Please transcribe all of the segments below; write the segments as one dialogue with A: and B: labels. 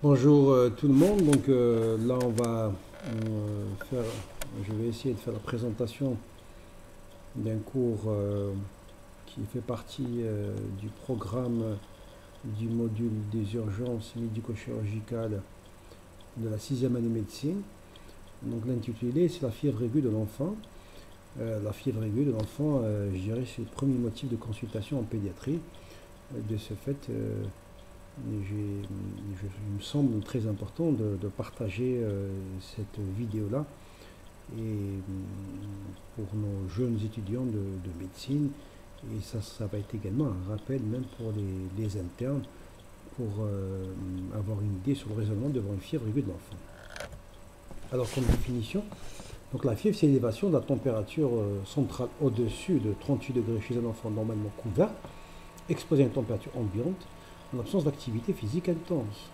A: Bonjour tout le monde. Donc là, faire, je vais essayer de faire la présentation d'un cours qui fait partie du programme du module des urgences médico-chirurgicales de la 6e année médecine. Donc l'intitulé, c'est la fièvre aiguë de l'enfant. La fièvre aiguë de l'enfant, je dirais, c'est le premier motif de consultation en pédiatrie. De ce fait, il me semble très important de partager cette vidéo-là et pour nos jeunes étudiants de médecine. Et ça va être également un rappel même pour les internes pour avoir une idée sur le raisonnement devant une fièvre aiguë de l'enfant. Alors comme définition, donc la fièvre c'est l'élévation de la température centrale au-dessus de 38 degrés chez un enfant normalement couvert, exposé à une température ambiante, en absence d'activité physique intense.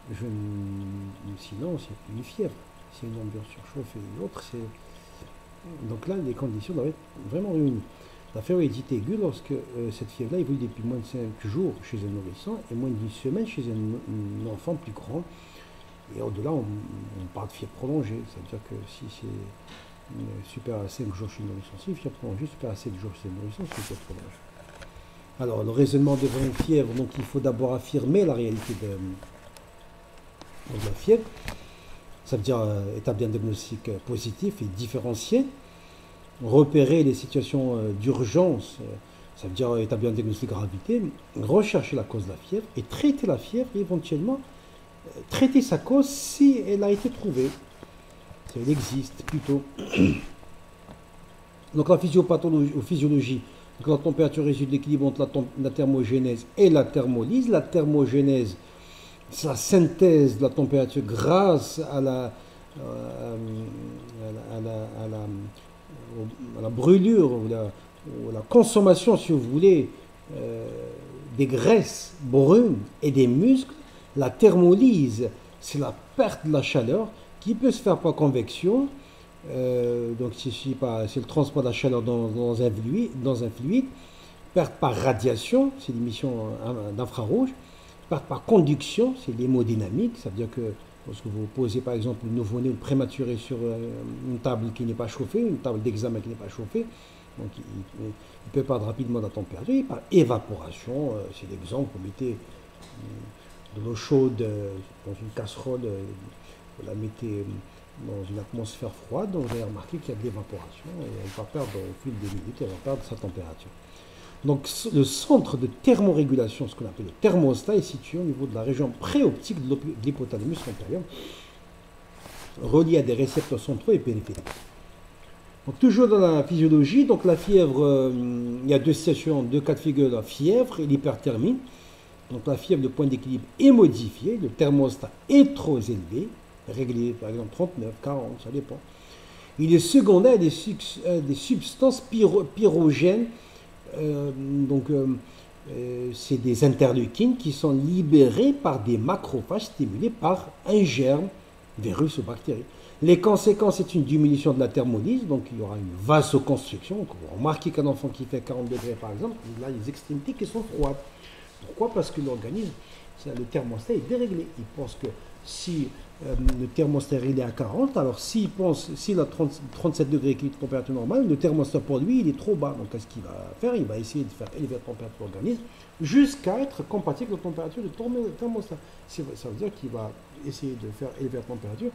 A: Sinon, c'est une fièvre. C'est une ambiance surchauffée et autre. Donc là, les conditions doivent être vraiment réunies. La fièvre est dite aiguë lorsque cette fièvre-là évolue depuis moins de 5 jours chez un nourrisson et moins de 10 semaines chez un enfant plus grand. Et au-delà, on parle de fièvre prolongée. C'est-à-dire que si c'est supérieur à 5 jours chez le nourrisson, c'est une fièvre prolongée. Supérieur à 7 jours chez le nourrisson, c'est une fièvre prolongée. Alors, le raisonnement devant une fièvre, donc il faut d'abord affirmer la réalité de la fièvre. Ça veut dire établir un diagnostic positif et différencié. Repérer les situations d'urgence, ça veut dire établir un diagnostic de gravité. Rechercher la cause de la fièvre et traiter la fièvre et éventuellement traiter sa cause si elle a été trouvée. Si elle existe plutôt. Donc la physiologie. Donc la température résulte de l'équilibre entre la thermogénèse et la thermolyse. La thermogénèse, c'est la synthèse de la température grâce à la brûlure ou la consommation, si vous voulez, des graisses brunes et des muscles. La thermolyse, c'est la perte de la chaleur qui peut se faire par convection. Donc c'est le transport de la chaleur dans un fluide, perte par radiation, c'est l'émission d'infrarouge, perte par conduction, c'est l'hémodynamique, ça veut dire que lorsque vous posez par exemple le nouveau-né ou le prématuré sur une table qui n'est pas chauffée, une table d'examen qui n'est pas chauffée, donc il peut perdre rapidement la température, et par évaporation, c'est l'exemple, vous mettez de l'eau chaude dans une casserole, vous la mettez dans une atmosphère froide, donc vous allez remarquer qu'il y a de l'évaporation et elle va perdre au fil des minutes, elle va perdre sa température. Donc le centre de thermorégulation, ce qu'on appelle le thermostat, est situé au niveau de la région préoptique de l'hypothalamus antérieur, relié à des récepteurs centraux et périphériques. Donc toujours dans la physiologie, donc la fièvre, il y a deux situations, deux cas de figure, la fièvre et l'hyperthermie. Donc la fièvre, le point d'équilibre est modifié, le thermostat est trop élevé, réglé par exemple 39, 40, ça dépend. Il est secondaire à des substances pyrogènes, c'est des interleukines qui sont libérées par des macrophages stimulés par un germe, virus ou bactérie. Les conséquences, c'est une diminution de la thermolyse, donc il y aura une vasoconstriction. Donc vous remarquez qu'un enfant qui fait 40 degrés par exemple, il a les extrémités qui sont froides. Pourquoi? Parce que l'organisme, le thermostat est déréglé. Il pense que si le thermostat est à 40, alors s'il a 37 degrés qui est une température normale, le thermostat pour lui, il est trop bas. Donc qu'est-ce qu'il va faire? Il va essayer de faire élever la température de l'organisme jusqu'à être compatible avec la température du thermostat. Ça veut dire qu'il va essayer de faire élever la température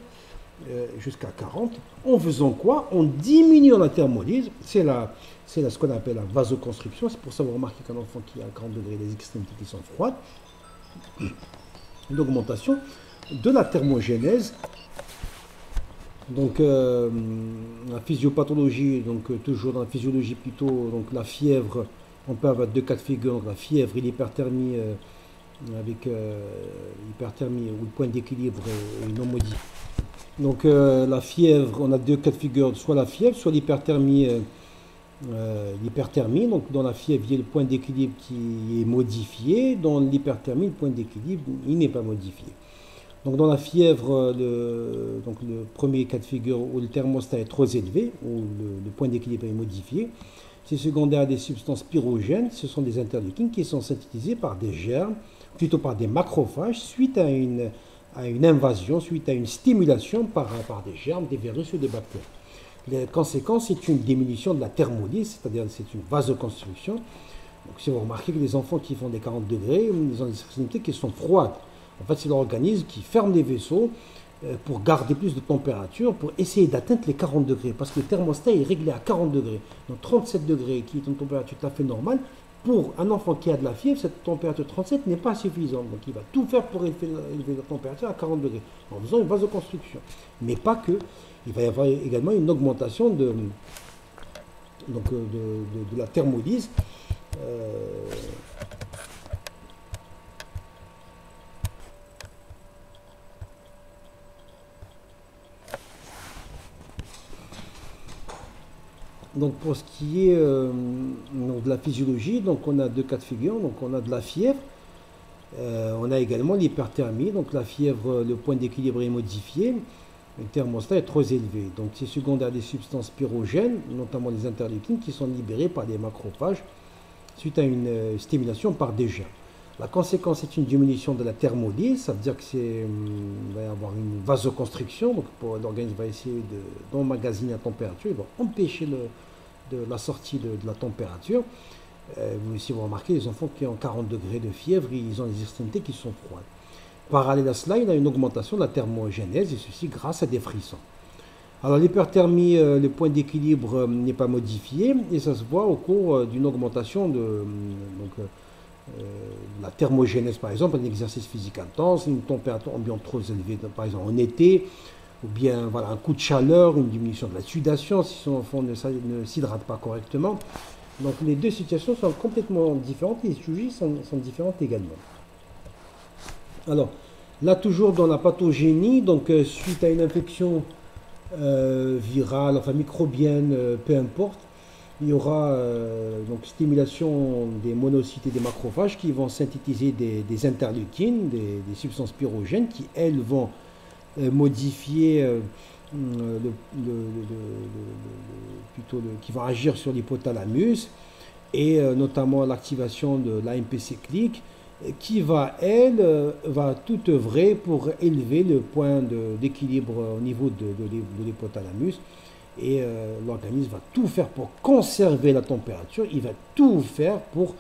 A: jusqu'à 40. En faisant quoi? En diminuant la thermolyse. C'est ce qu'on appelle la vasoconstriction. C'est pour ça que vous remarquez qu'un enfant qui a 40 degrés, les extrémités qui sont froides. Une augmentation de la thermogénèse. Donc la physiopathologie, donc toujours dans la physiologie plutôt, donc la fièvre, on peut avoir deux cas de figure, la fièvre et l'hyperthermie avec l'hyperthermie où le point d'équilibre est non modifié. Donc la fièvre, on a deux cas de figure, soit la fièvre, soit l'hyperthermie. Donc dans la fièvre, il y a le point d'équilibre qui est modifié. Dans l'hyperthermie, le point d'équilibre, il n'est pas modifié. Donc dans la fièvre, le premier cas de figure où le thermostat est trop élevé, où le point d'équilibre est modifié, c'est secondaire à des substances pyrogènes. Ce sont des interleukines qui sont synthétisées par des germes, plutôt par des macrophages, suite à à une invasion, suite à une stimulation par des germes, des virus ou des bactéries. Les conséquences, c'est une diminution de la thermolyse, c'est-à-dire c'est une vasoconstriction. Donc si vous remarquez que les enfants qui font des 40 degrés, ils ont des extrémités qui sont froides. En fait, c'est l'organisme qui ferme les vaisseaux pour garder plus de température, pour essayer d'atteindre les 40 degrés. Parce que le thermostat est réglé à 40 degrés. Donc 37 degrés, qui est une température tout à fait normale, pour un enfant qui a de la fièvre, cette température 37 n'est pas suffisante. Donc il va tout faire pour élever la température à 40 degrés, en faisant une vasoconstriction. Mais pas que. Il va y avoir également une augmentation de la thermolyse. Donc pour ce qui est de la physiologie, donc on a deux cas de figure. Donc on a de la fièvre, on a également l'hyperthermie. Donc la fièvre, le point d'équilibre est modifié, le thermostat est trop élevé. Donc c'est secondaire des substances pyrogènes, notamment les interleukines, qui sont libérées par des macrophages suite à une stimulation par des germes. La conséquence est une diminution de la thermolyse, ça veut dire qu'il va y avoir une vasoconstriction, donc l'organisme va essayer d'emmagasiner la température, il va empêcher la sortie de la température. Si vous remarquez, les enfants qui ont 40 degrés de fièvre, ils ont des extrémités qui sont froides. Parallèle à cela, il y a une augmentation de la thermogénèse, et ceci grâce à des frissons. Alors l'hyperthermie, le point d'équilibre n'est pas modifié, et ça se voit au cours d'une augmentation de la thermogénèse, par exemple, un exercice physique intense, une température ambiante trop élevée, par exemple en été, ou bien voilà, un coup de chaleur, une diminution de la sudation si son enfant ne s'hydrate pas correctement. Donc les deux situations sont complètement différentes, les études sont différentes également. Alors là, toujours dans la pathogénie, donc suite à une infection virale, enfin microbienne, peu importe, il y aura donc stimulation des monocytes et des macrophages qui vont synthétiser des interleukines, des substances pyrogènes qui, elles, vont modifier, qui vont agir sur l'hypothalamus et notamment l'activation de l'AMP cyclique qui va, elle, va tout œuvrer pour élever le point d'équilibre au niveau de l'hypothalamus. Et l'organisme va tout faire pour conserver la température, il va tout faire pour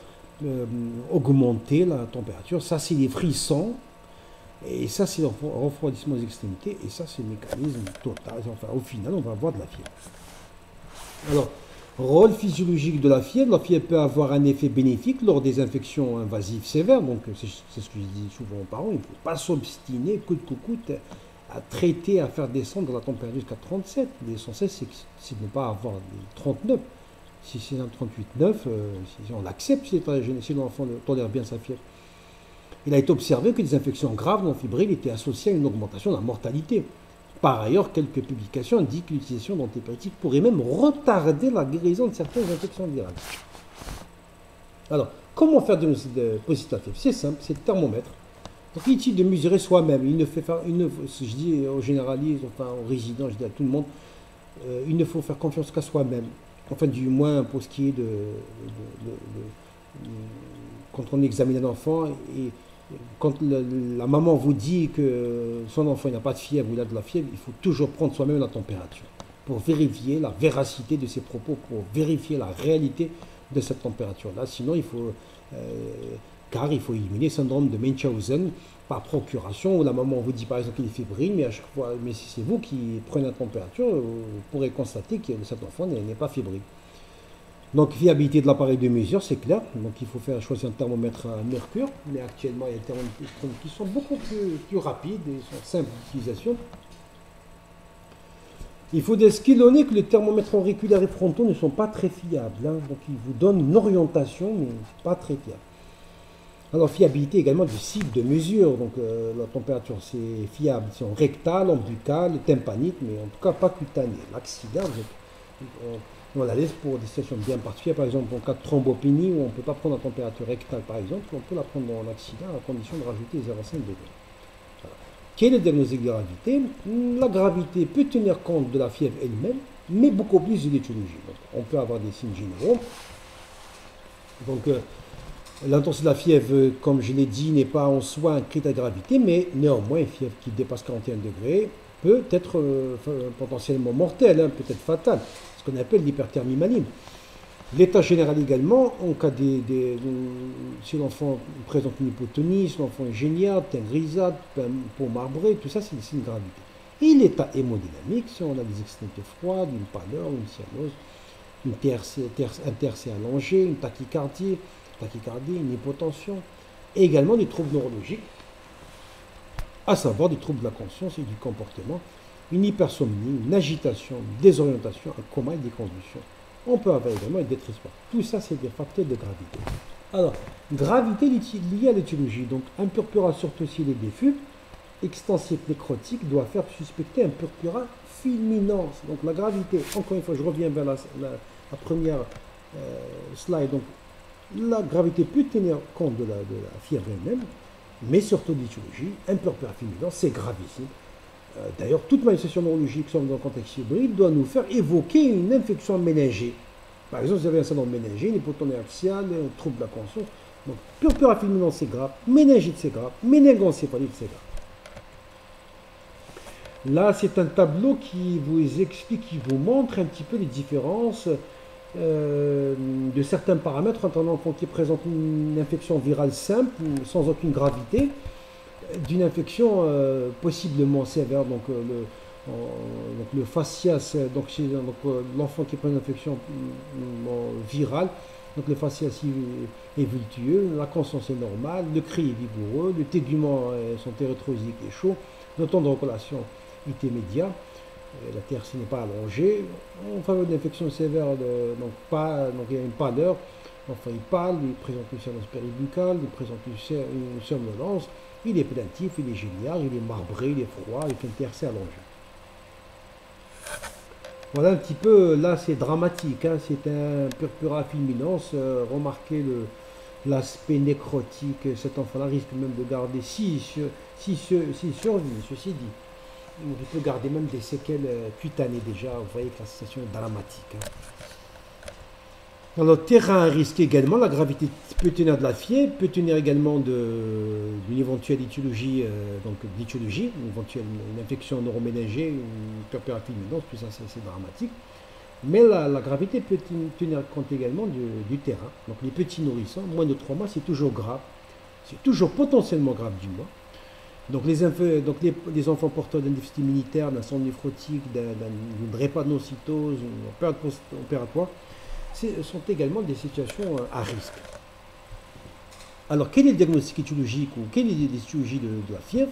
A: augmenter la température. Ça, c'est les frissons, et ça, c'est le refroidissement des extrémités, et ça, c'est le mécanisme total. Enfin, au final, on va avoir de la fièvre. Alors, rôle physiologique de la fièvre peut avoir un effet bénéfique lors des infections invasives sévères. Donc, c'est ce que je dis souvent aux parents, il ne faut pas s'obstiner, coûte que coûte, à traiter, à faire descendre la température jusqu'à 37. L'essentiel, c'est de ne pas avoir 39. Si c'est un 38,9, si on l'accepte, si l'enfant tolère bien sa fièvre. Il a été observé que des infections graves non fébriles étaient associées à une augmentation de la mortalité. Par ailleurs, quelques publications indiquent que l'utilisation d'antibiotiques pourrait même retarder la guérison de certaines infections virales. Alors, comment faire de positif la fièvre? C'est simple, c'est le thermomètre. Donc, il est utile de mesurer soi-même. Je dis aux généralistes, enfin aux résidents, je dis à tout le monde, il ne faut faire confiance qu'à soi-même. Enfin, du moins pour ce qui est quand on examine un enfant et quand la maman vous dit que son enfant n'a pas de fièvre ou il a de la fièvre, il faut toujours prendre soi-même la température pour vérifier la véracité de ses propos, pour vérifier la réalité de cette température-là. Sinon, car il faut éliminer le syndrome de Munchausen par procuration, où la maman vous dit par exemple qu'il est fébrile, mais à chaque fois, mais si c'est vous qui prenez la température, vous pourrez constater que cet enfant n'est pas fébrile. Donc, fiabilité de l'appareil de mesure, c'est clair. Donc, il faut choisir un thermomètre à mercure, mais actuellement, il y a des thermomètres qui sont beaucoup plus rapides et sont simples d'utilisation. Il faut désquilonner que les thermomètres auriculaires et frontaux ne sont pas très fiables. Donc, ils vous donnent une orientation, mais pas très fiable. Alors, fiabilité également du site de mesure. Donc, la température, c'est fiable. C'est en rectal, en buccal, tympanique, mais en tout cas pas cutané. L'axillaire, on la laisse pour des situations bien particulières. Par exemple, en cas de thrombopénie, où on ne peut pas prendre la température rectale, par exemple, on peut la prendre en axillaire à condition de rajouter 0,5 degrés. Voilà. Quel est le diagnostic de gravité? La gravité peut tenir compte de la fièvre elle-même, mais beaucoup plus de l'étiologie. Donc, on peut avoir des signes généraux. Donc, L'intensité de la fièvre, comme je l'ai dit, n'est pas en soi un critère de gravité, mais néanmoins, une fièvre qui dépasse 41 degrés peut être potentiellement mortelle, hein, peut être fatale, ce qu'on appelle l'hyperthermie maligne. L'état général également, en cas si l'enfant présente une hypotonie, si l'enfant est génial, teint grisâtre, peau marbrée, tout ça, c'est des signes de gravité. Et l'état hémodynamique, si on a des extrémités froides, une pâleur, une cyanose, un TRC allongé, une tachycardie, une hypotension, et également des troubles neurologiques, à savoir des troubles de la conscience et du comportement, une hypersomnie, une agitation, une désorientation, un coma et des convulsions. On peut avoir également une détresse sportive. Tout ça, c'est des facteurs de gravité. Alors, gravité liée à l'étiologie. Donc, un purpura surtout s'il est diffus, extensif nécrotique, doit faire suspecter un purpura fulminans. Donc, la gravité, encore une fois, je reviens vers la première slide. Donc, la gravité peut tenir compte de la fièvre elle-même, mais surtout de l'étiologie. Un purpura fulminans, c'est gravissime. D'ailleurs, toute manifestation neurologique, dans le contexte hybride, doit nous faire évoquer une infection méningée. Par exemple, vous avez un syndrome méningé, une hypotonie axiale, un trouble de la conscience. Donc, purpura fulminans, c'est grave. Méningite, c'est grave. Méningoencéphalite, c'est grave. Là, c'est un tableau qui vous explique, qui vous montre un petit peu les différences de certains paramètres entre un enfant qui présente une infection virale simple, sans aucune gravité, d'une infection possiblement sévère, donc le fascias, donc l'enfant qui prend une infection virale, donc le fascias est vultueux, la conscience est normale, le cri est vigoureux, le tégument, son térétrosique est chaud, le temps de recollation est immédiat, la TRC n'est pas allongée, on faveur d'une infection sévère, donc il y a une pâleur, l'enfant est pâle, il présente une cyanose péribuccale, il présente une somnolence, il est plaintif, il est génial, il est marbré, il est froid, avec une TRC allongée. Voilà un petit peu, là c'est dramatique, hein, c'est un purpura fulminans, remarquez l'aspect nécrotique, cet enfant-là risque même de garder, s'il survit, ceci dit, il peut garder même des séquelles cutanées déjà, vous voyez que la situation est dramatique. Hein. Alors, terrain à risque également, la gravité peut tenir de la fièvre, peut tenir également d'une éventuelle étiologie, une infection neuroméningée, une purpura fulminans, tout ça c'est dramatique. Mais la gravité peut tenir compte également du terrain. Donc les petits nourrissons, moins de 3 mois, c'est toujours grave. C'est toujours potentiellement grave du moins. Donc les enfants porteurs d'un déficit immunitaire, d'un sang néphrotique, d'une drépanocytose, d'une période post-opératoire, sont également des situations à risque. Alors, quel est le diagnostic étiologique ou quelle est l'étiologie de la fièvre?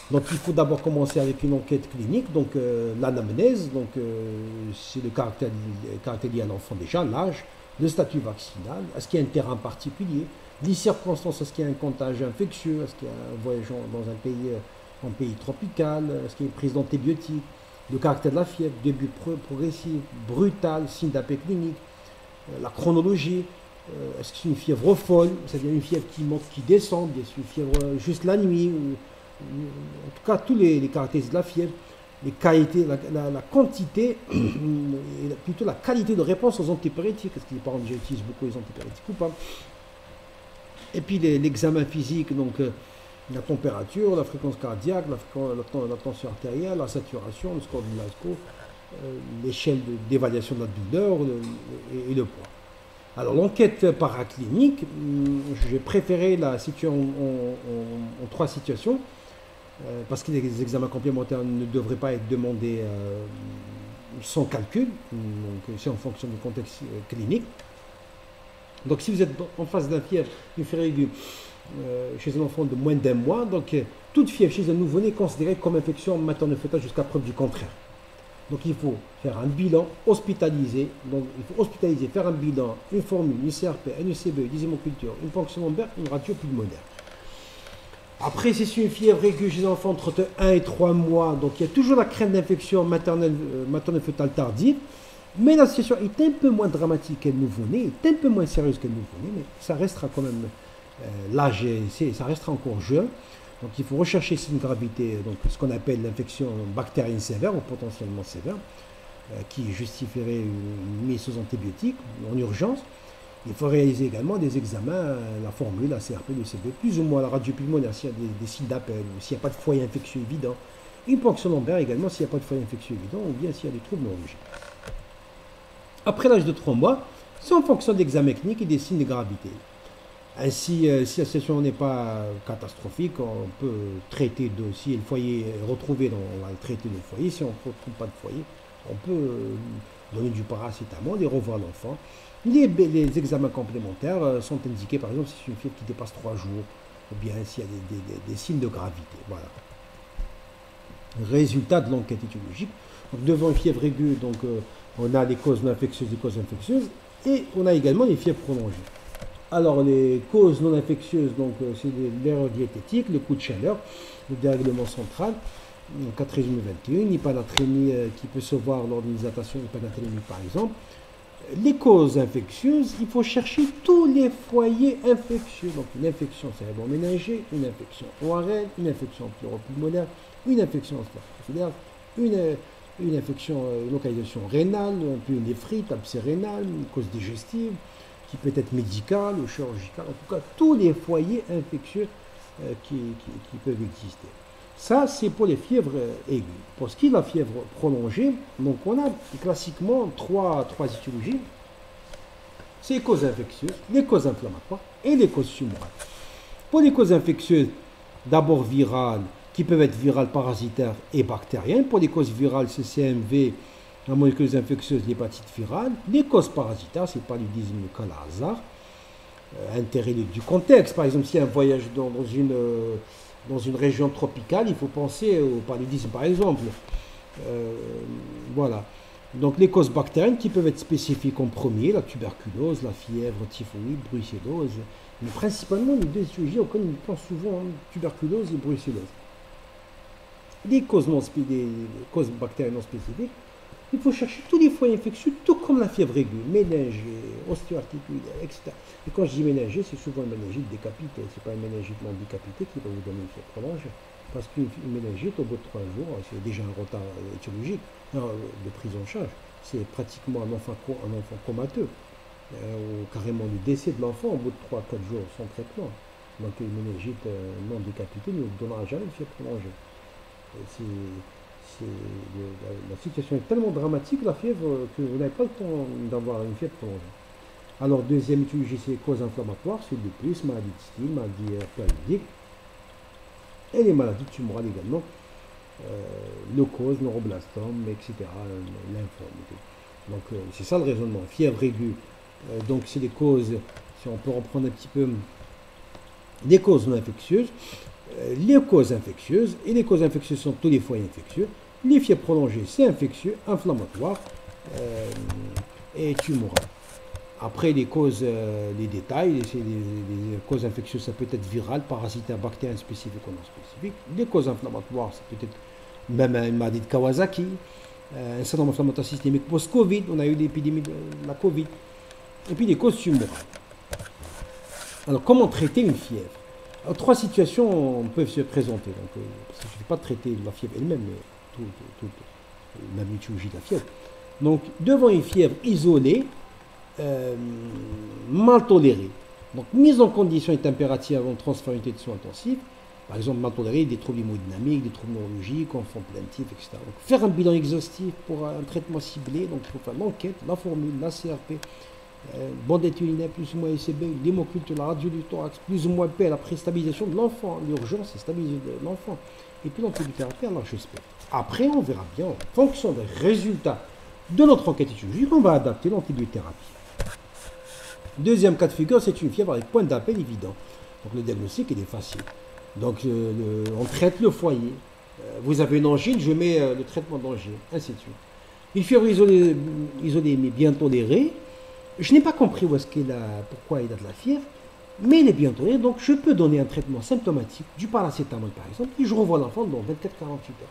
A: Donc, il faut d'abord commencer avec une enquête clinique, donc l'anamnèse, donc c'est le caractère lié à l'enfant déjà, l'âge, le statut vaccinal, est-ce qu'il y a un terrain particulier, les circonstances, est-ce qu'il y a un contagion infectieux, est-ce qu'il y a un voyage dans un pays tropical, est-ce qu'il y a une prise d'antibiotiques, le caractère de la fièvre, début progressif, brutal, signe d'appel clinique, la chronologie, est-ce que c'est une fièvre folle, c'est-à-dire une fièvre qui monte, qui descend, bien sûr, une fièvre juste la nuit, en tout cas tous les caractéristiques de la fièvre, les qualités, la quantité, et plutôt la qualité de réponse aux antipyrétiques, est-ce que les parents déjà utilisent beaucoup les antipyrétiques ou pas. Et puis l'examen physique, donc la température, la fréquence cardiaque, la tension artérielle, la saturation, le score de Glasgow, l'échelle d'évaluation de la douleur et le poids. Alors l'enquête paraclinique, j'ai préféré la situer en 3 situations, parce que les examens complémentaires ne devraient pas être demandés sans calcul, donc c'est en fonction du contexte clinique. Donc si vous êtes en face d'un fièvre, une fièvre aiguë chez un enfant de moins d'1 mois, donc toute fièvre chez un nouveau-né est considérée comme infection maternelle-fœtale jusqu'à preuve du contraire. Donc il faut faire un bilan, hospitaliser, donc il faut hospitaliser, faire un bilan, une formule, une CRP, une UCB, des hémocultures, une fonction lombaire, une radio pulmonaire. Après, si c'est une fièvre aiguë chez un enfant entre 1 et 3 mois, donc il y a toujours la crainte d'infection maternelle-fœtale tardive, mais la situation est un peu moins dramatique qu'elle nouveau-né, est un peu moins sérieuse qu'elle nouveau-né, mais ça restera quand même, l'âge, ça restera encore jeune. Donc il faut rechercher une gravité, donc ce qu'on appelle l'infection bactérienne sévère ou potentiellement sévère, qui justifierait une mise sous antibiotiques en urgence. Il faut réaliser également des examens, la formule, la CRP, le CB, plus ou moins la radio pulmonaire s'il y a des signes d'appel, ou s'il n'y a pas de foyer infectieux évident. Une ponction lombaire également s'il n'y a pas de foyer infectieux évident, ou bien s'il y a des troubles neurologiques. Après l'âge de 3 mois, c'est en fonction de l'examen clinique et des signes de gravité. Ainsi, si la situation n'est pas catastrophique, on peut traiter si le foyer est retrouvé, on va le traiter le foyer. Si on ne retrouve pas de foyer, on peut donner du paracétamol et revoir l'enfant. Les examens complémentaires sont indiqués, par exemple, si c'est une fièvre qui dépasse 3 jours, ou bien s'il y a des signes de gravité. Voilà. Résultat de l'enquête étiologique. Donc, devant une fièvre aiguë, on a les causes non infectieuses, et on a également les fièvres prolongées. Alors, les causes non infectieuses, c'est l'erreur diététique, le coup de chaleur, le dérèglement central, 4 résumé 21, l'hypanatrémie qui peut se voir lors d'une hydratation hypanatrémique par exemple. Les causes infectieuses, il faut chercher tous les foyers infectieux. Donc, une infection cérébro-méningée, une infection ORL, une infection pleuropulmonaire, une infection sphinctérienne, une infection, localisation rénale, un peu une néphrite, abcès rénal, une cause digestive, qui peut être médicale ou chirurgicale, en tout cas tous les foyers infectieux qui peuvent exister. Ça, c'est pour les fièvres aiguës. Pour ce qui est de la fièvre prolongée, donc on a classiquement trois étiologies. C'est les causes infectieuses, les causes inflammatoires et les causes tumorales. Pour les causes infectieuses, d'abord virales, qui peuvent être virales, parasitaires et bactériennes. Pour les causes virales, c'est CMV, la molécule infectieuse, l'hépatite virale. Les causes parasitaires, c'est paludisme, le cas à hasard. Intérêt du contexte. Par exemple, s'il y a un voyage dans une région tropicale, il faut penser au paludisme, par exemple. Voilà. Donc, les causes bactériennes qui peuvent être spécifiques en premier, la tuberculose, la fièvre typhoïde, brucellose. Mais principalement, les deux étiologies auxquelles on pense souvent, tuberculose et brucellose. Les causes bactériennes non spécifiques, il faut chercher tous les foyers infectieux, tout comme la fièvre aiguë, méningée, ostéoarticulaire, etc. Et quand je dis méningée, c'est souvent une méningite décapitée. Ce n'est pas une méningite non décapitée qui va vous donner une fièvre prolongée. Parce qu'une méningite, au bout de 3 jours, c'est déjà un retard étiologique de prise en charge. C'est pratiquement un enfant comateux, ou carrément le décès de l'enfant au bout de 3-4 jours sans traitement. Donc une méningite non décapitée ne vous donnera jamais une fièvre prolongée. La situation est tellement dramatique, la fièvre, que vous n'avez pas le temps d'avoir une fièvre prolongée. Alors, deuxième étiologie, c'est les causes inflammatoires, c'est le plus, maladie de style, maladie périodique, et les maladies tumorales également, leucose, neuroblastome, etc., lymphome. Donc, c'est ça le raisonnement. Fièvre aiguë, donc c'est les causes, si on peut reprendre un petit peu, les causes non infectieuses. Les causes infectieuses, et les causes infectieuses sont tous les foyers infectieux. Les fièvres prolongées, c'est infectieux, inflammatoire et tumoral. Après, les causes, les détails, les causes infectieuses, ça peut être viral, parasitaire, bactérien spécifique ou non spécifique. Les causes inflammatoires, ça peut être même une maladie de Kawasaki, un syndrome inflammatoire systémique post-Covid, on a eu l'épidémie de la Covid. Et puis les causes tumorales. Alors, comment traiter une fièvre? Alors, 3 situations peuvent se présenter. Donc, il ne suffit pas de traiter la fièvre elle-même, mais la mythologie de la fièvre. Donc, devant une fièvre isolée, mal tolérée, donc mise en condition et température avant de transférer une unité de soins intensifs, par exemple, mal tolérée, des troubles hémodynamiques, des troubles neurologiques, enfants plaintifs, etc. Donc, faire un bilan exhaustif pour un traitement ciblé, donc il faut faire l'enquête, la formule, la CRP, bande urinaire plus ou moins ECB, l'hémoculte, la radio du thorax, plus ou moins P, la préstabilisation de l'enfant. L'urgence, c'est stabiliser l'enfant. Et puis l'antibiothérapie à large spectre. Après, on verra bien, en fonction des résultats de notre enquête étiologique, on va adapter l'antibiothérapie. Deuxième cas de figure, c'est une fièvre avec point d'appel évident. Donc le diagnostic, il est facile. Donc on traite le foyer. Vous avez une angine, je mets le traitement d'angine, ainsi de suite. Une fièvre isolée mais bien tolérée. Je n'ai pas compris pourquoi il a de la fièvre, mais il est bien toléré, donc je peux donner un traitement symptomatique, du paracétamol par exemple, et je revois l'enfant dans 24-48 heures,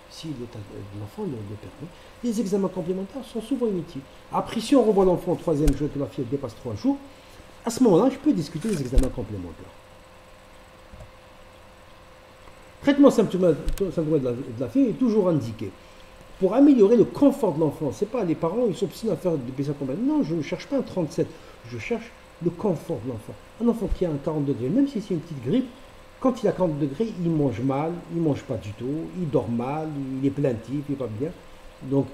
A: si l'état de l'enfant le permet. Les examens complémentaires sont souvent inutiles. Après, si on revoit l'enfant au 3e jour et que la fièvre dépasse 3 jours, à ce moment-là, je peux discuter des examens complémentaires. Traitement symptomatique de la fièvre est toujours indiqué. Pour améliorer le confort de l'enfant, c'est pas les parents, ils s'obstinent à faire des BCA complémentaires. Non, je ne cherche pas un 37. Je cherche le confort de l'enfant. Un enfant qui a un 40 degrés, même si c'est une petite grippe, quand il a 40 degrés, il mange mal, il mange pas du tout, il dort mal, il est plaintif, il n'est pas bien. Donc,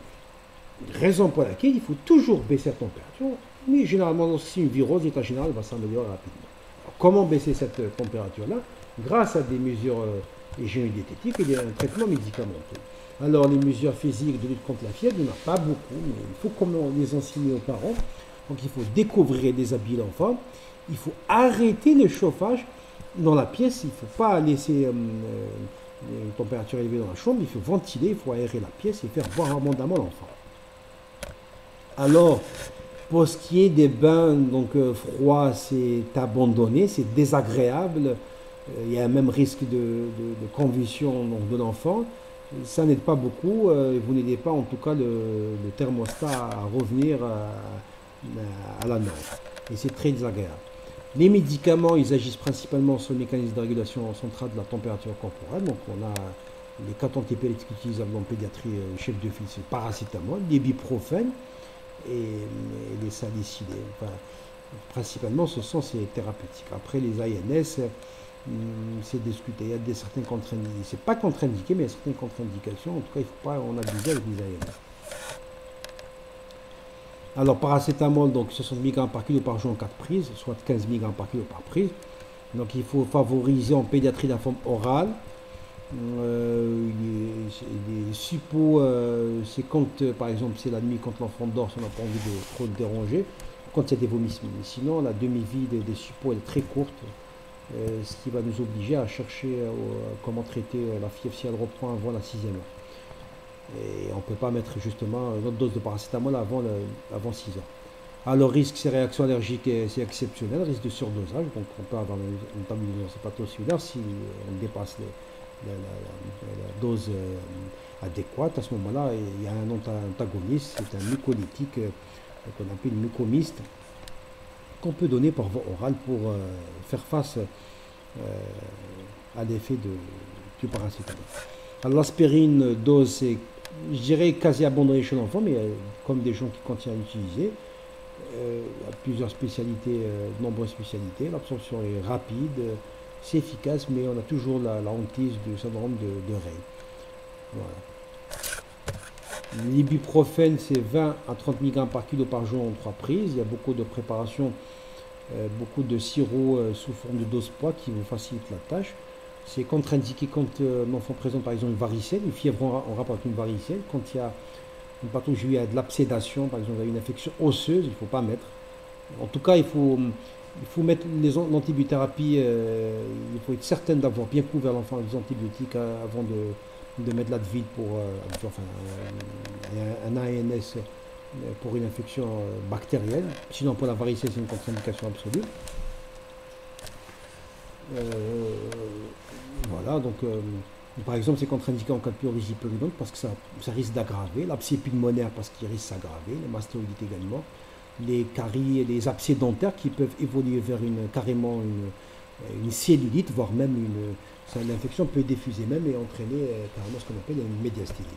A: raison pour laquelle il faut toujours baisser la température. Mais généralement, si une virose est en général, elle va s'améliorer rapidement. Alors, comment baisser cette température-là? Grâce à des mesures hygiéno-diététiques et un traitement médicamenteux. Alors, les mesures physiques de lutte contre la fièvre, il n'y en a pas beaucoup, mais il faut comment les enseigner aux parents. Donc, il faut découvrir et déshabiller l'enfant. Il faut arrêter le chauffage dans la pièce. Il ne faut pas laisser une température élevée dans la chambre. Il faut ventiler, il faut aérer la pièce et faire boire abondamment l'enfant. Alors, pour ce qui est des bains froids, c'est abandonné, c'est désagréable. Il y a un même risque de convulsion de l'enfant. Ça n'aide pas beaucoup. Vous n'aidez pas en tout cas le thermostat à revenir à la norme. Et c'est très désagréable. Les médicaments, ils agissent principalement sur le mécanisme de régulation centrale de la température corporelle. Donc on a les 4 antipyrétiques utilisables en pédiatrie, chef de file, c'est paracétamol, l'ibuprofène et les salicyliques. Enfin, principalement, ce sont ces thérapeutiques. Après, les ANS, c'est discuté. Il y a certains contre-indications. C'est pas contre-indiqué, mais il y a certaines contre-indications. En tout cas, il ne faut pas en abuser avec les ANS. Alors, paracétamol, donc 60 mg par kilo par jour en 4 prises, soit 15 mg par kilo par prise. Donc, il faut favoriser en pédiatrie la forme orale. Les suppos, c'est quand, par exemple, c'est la nuit, quand l'enfant dort, si on n'a pas envie de trop le déranger, quand il y a des vomissements. Mais sinon, la demi-vie des suppos, elle est très courte, ce qui va nous obliger à chercher comment traiter la fièvre si elle reprend avant la 6e heure. Et on ne peut pas mettre justement une autre dose de paracétamol avant 6 heures. Alors, risque, ces réactions allergiques, c'est exceptionnel, risque de surdosage, donc on peut avoir une stabilisation hépatocellulaire si on dépasse la dose adéquate. À ce moment-là, il y a un antagoniste, c'est un mucolytique qu'on appelle mucomyste, qu'on peut donner par voie orale pour faire face à l'effet du paracétamol. Alors l'aspirine dose, c'est, je dirais, quasi abandonné chez l'enfant, mais comme des gens qui continuent à l'utiliser. Il y a plusieurs spécialités, nombreuses spécialités. L'absorption est rapide, c'est efficace, mais on a toujours la hantise du syndrome de Raynaud. Voilà. L'ibuprofène, c'est 20 à 30 mg par kilo par jour en 3 prises. Il y a beaucoup de préparations, beaucoup de sirop sous forme de dose poids qui vous facilitent la tâche. C'est contre-indiqué quand l'enfant présente par exemple une varicelle, une fièvre en rapport avec une varicelle. Quand il y a une pathologie, il y a de l'absédation, par exemple, une infection osseuse, il ne faut pas mettre. En tout cas, il faut mettre l'antibiothérapie, il faut être certain d'avoir bien couvert l'enfant avec des antibiotiques avant de mettre l'Advil pour un ANS pour une infection bactérienne. Sinon, pour la varicelle, c'est une contre-indication absolue. Voilà, donc par exemple, c'est contre-indiqué en cas de pleurésie purulente parce que ça risque d'aggraver. L'abcès pulmonaire parce qu'il risque de s'aggraver, les mastéoïdites également. Les caries et les abcès dentaires qui peuvent évoluer vers carrément une cellulite, voire même l'infection peut diffuser même et entraîner carrément ce qu'on appelle une médiastélite.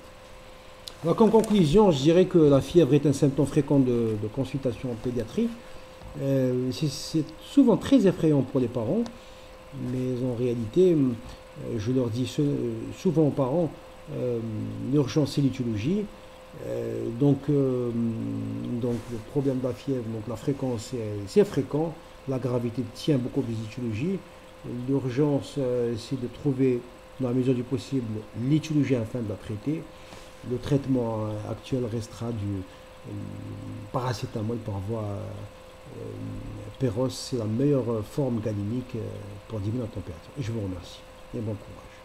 A: Donc en conclusion, je dirais que la fièvre est un symptôme fréquent de consultation en pédiatrie. C'est souvent très effrayant pour les parents, mais en réalité, je leur dis souvent aux parents, l'urgence c'est l'étiologie. Donc le problème de la fièvre, donc la fréquence c'est fréquent, la gravité tient beaucoup des étiologies. L'urgence c'est de trouver dans la mesure du possible l'étiologie afin de la traiter. Le traitement actuel restera du paracétamol par voie Péros, c'est la meilleure forme galénique pour diminuer la température. Et je vous remercie et bon courage.